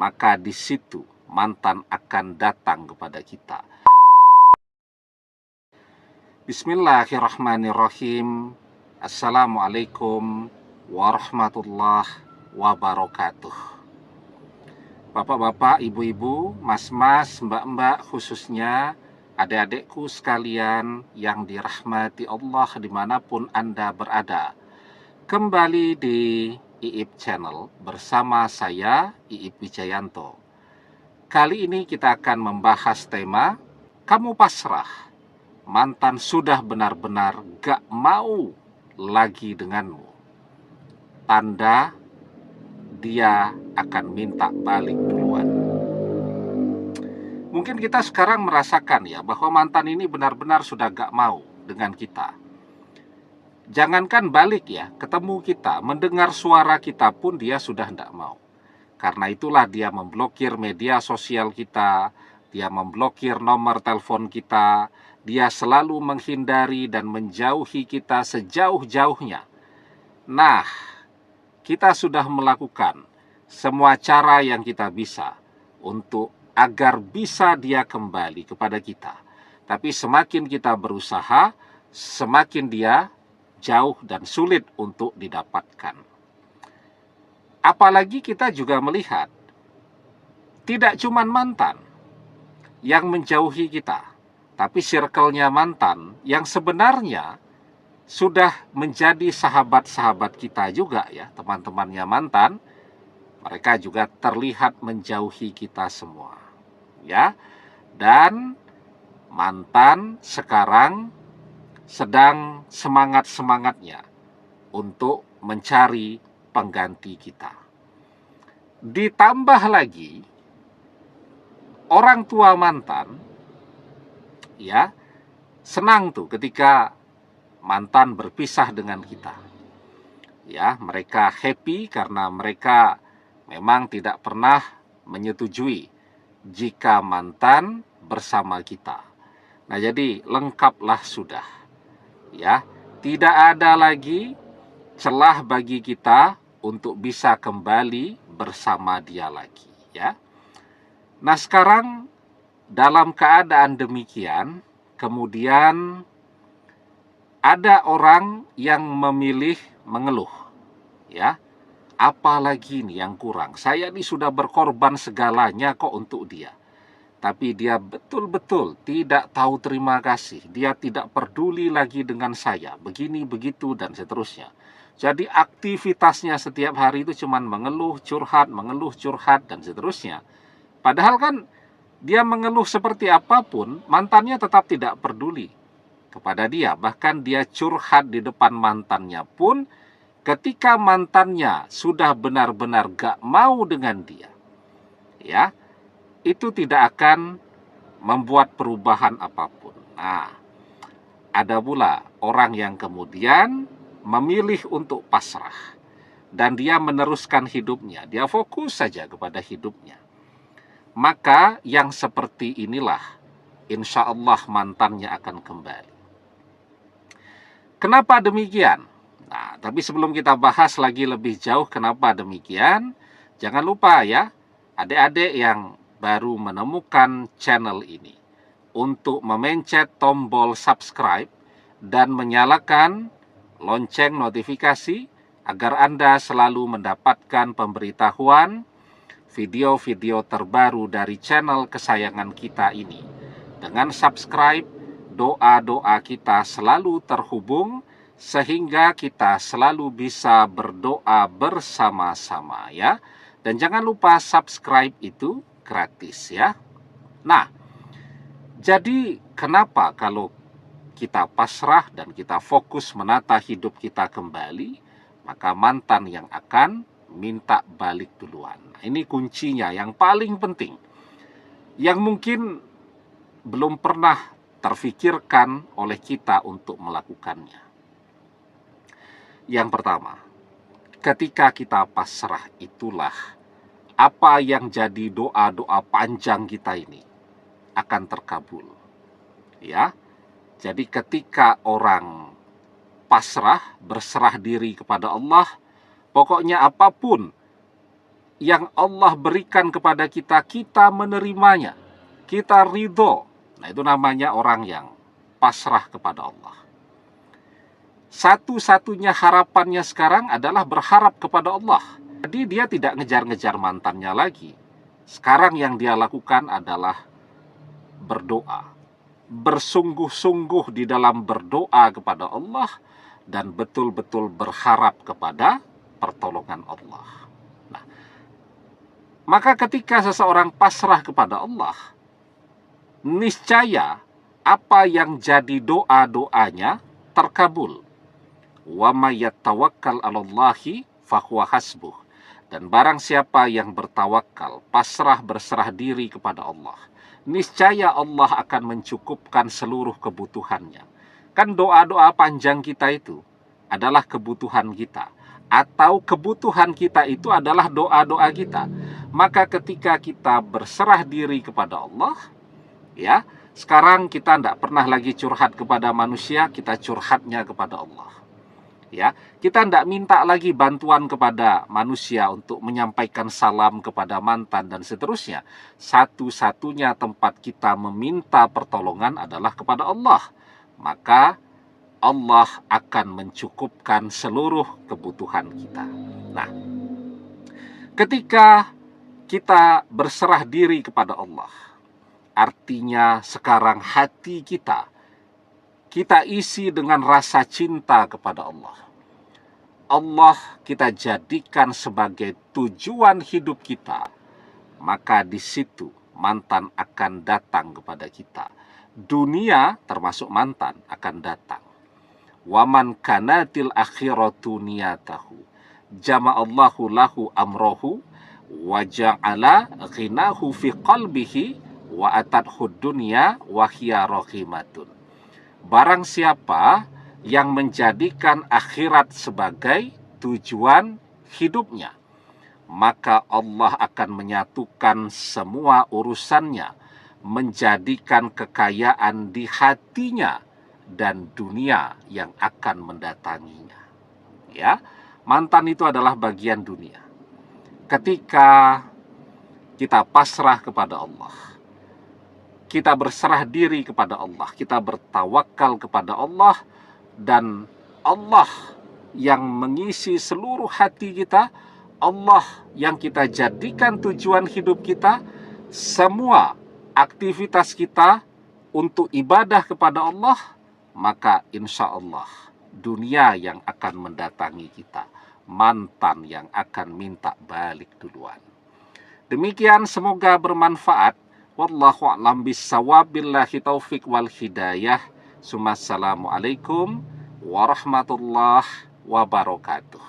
maka di situ mantan akan datang kepada kita. Bismillahirrahmanirrahim. Assalamualaikum warahmatullahi wabarakatuh. Bapak-bapak, ibu-ibu, mas-mas, mbak-mbak, khususnya adik-adikku sekalian yang dirahmati Allah dimanapun Anda berada. Kembali di Iip Channel bersama saya, Iip Wijayanto. Kali ini kita akan membahas tema kamu pasrah, mantan sudah benar-benar gak mau lagi denganmu. Tanda dia akan minta balik duluan. Mungkin kita sekarang merasakan ya bahwa mantan ini benar-benar sudah gak mau dengan kita. Jangankan balik ya, ketemu kita, mendengar suara kita pun dia sudah tidak mau. Karena itulah dia memblokir media sosial kita, dia memblokir nomor telepon kita, dia selalu menghindari dan menjauhi kita sejauh-jauhnya. Nah, kita sudah melakukan semua cara yang kita bisa untuk agar bisa dia kembali kepada kita. Tapi semakin kita berusaha, semakin dia jauh dan sulit untuk didapatkan. Apalagi kita juga melihat tidak cuma mantan yang menjauhi kita, tapi circle-nya mantan yang sebenarnya sudah menjadi sahabat-sahabat kita juga ya, teman-temannya mantan, mereka juga terlihat menjauhi kita semua. Ya. Dan mantan sekarang sedang semangat-semangatnya untuk mencari pengganti kita. Ditambah lagi orang tua mantan ya senang tuh ketika mantan berpisah dengan kita. Ya, mereka happy karena mereka memang tidak pernah menyetujui jika mantan bersama kita. Nah, jadi lengkaplah sudah. Ya, tidak ada lagi celah bagi kita untuk bisa kembali bersama dia lagi, ya. Nah, sekarang dalam keadaan demikian, kemudian ada orang yang memilih mengeluh, ya. Apalagi nih yang kurang? Saya ini sudah berkorban segalanya kok untuk dia. Tapi dia betul-betul tidak tahu terima kasih. Dia tidak peduli lagi dengan saya. Begini, begitu, dan seterusnya. Jadi aktivitasnya setiap hari itu cuma mengeluh, curhat, dan seterusnya. Padahal kan dia mengeluh seperti apapun, mantannya tetap tidak peduli kepada dia. Bahkan dia curhat di depan mantannya pun, ketika mantannya sudah benar-benar gak mau dengan dia, ya, itu tidak akan membuat perubahan apapun. Nah, ada pula orang yang kemudian memilih untuk pasrah. Dan dia meneruskan hidupnya. Dia fokus saja kepada hidupnya. Maka yang seperti inilah, insya Allah mantannya akan kembali. Kenapa demikian? Nah, tapi sebelum kita bahas lagi lebih jauh kenapa demikian, jangan lupa ya, adik-adik yang baru menemukan channel ini untuk memencet tombol subscribe dan menyalakan lonceng notifikasi agar Anda selalu mendapatkan pemberitahuan video-video terbaru dari channel kesayangan kita ini. Dengan subscribe, doa-doa kita selalu terhubung sehingga kita selalu bisa berdoa bersama-sama ya. Dan jangan lupa subscribe itu gratis ya. Nah, jadi kenapa kalau kita pasrah dan kita fokus menata hidup kita kembali, maka mantan yang akan minta balik duluan. Nah, ini kuncinya yang paling penting, yang mungkin belum pernah terfikirkan oleh kita untuk melakukannya. Yang pertama, ketika kita pasrah itulah apa yang jadi doa-doa panjang kita ini akan terkabul. Ya. Jadi ketika orang pasrah, berserah diri kepada Allah, pokoknya apapun yang Allah berikan kepada kita, kita menerimanya, kita ridho. Nah, itu namanya orang yang pasrah kepada Allah. Satu-satunya harapannya sekarang adalah berharap kepada Allah. Jadi dia tidak ngejar-ngejar mantannya lagi. Sekarang yang dia lakukan adalah berdoa, bersungguh-sungguh di dalam berdoa kepada Allah, dan betul-betul berharap kepada pertolongan Allah. Nah, maka ketika seseorang pasrah kepada Allah, niscaya apa yang jadi doa-doanya terkabul. Wa may yatawakkal 'alallahi fahuwa hasbuh. Dan barang siapa yang bertawakal, pasrah berserah diri kepada Allah, niscaya Allah akan mencukupkan seluruh kebutuhannya. Kan doa-doa panjang kita itu adalah kebutuhan kita, atau kebutuhan kita itu adalah doa-doa kita. Maka ketika kita berserah diri kepada Allah, ya, sekarang kita tidak pernah lagi curhat kepada manusia, kita curhatnya kepada Allah. Ya, kita tidak minta lagi bantuan kepada manusia untuk menyampaikan salam kepada mantan dan seterusnya. Satu-satunya tempat kita meminta pertolongan adalah kepada Allah. Maka Allah akan mencukupkan seluruh kebutuhan kita. Nah, ketika kita berserah diri kepada Allah, artinya sekarang hati kita isi dengan rasa cinta kepada Allah. Allah kita jadikan sebagai tujuan hidup kita. Maka di situ mantan akan datang kepada kita. Dunia termasuk mantan akan datang. Waman kanatil akhiratu niyatahu jama'allahu lahu amrohu wa ja'ala ghinahu fi qalbihi wa atadhu dunya wa hiya rahimatun. Barang siapa yang menjadikan akhirat sebagai tujuan hidupnya, maka Allah akan menyatukan semua urusannya, menjadikan kekayaan di hatinya dan dunia yang akan mendatanginya. Ya, mantan itu adalah bagian dunia. Ketika kita pasrah kepada Allah, kita berserah diri kepada Allah, kita bertawakal kepada Allah, dan Allah yang mengisi seluruh hati kita, Allah yang kita jadikan tujuan hidup kita, semua aktivitas kita untuk ibadah kepada Allah, maka insya Allah dunia yang akan mendatangi kita, mantan yang akan minta balik duluan. Demikian, semoga bermanfaat. Wallahu a'lam bissawab, billahi taufik wal hidayah. Assalamualaikum warahmatullahi wabarakatuh.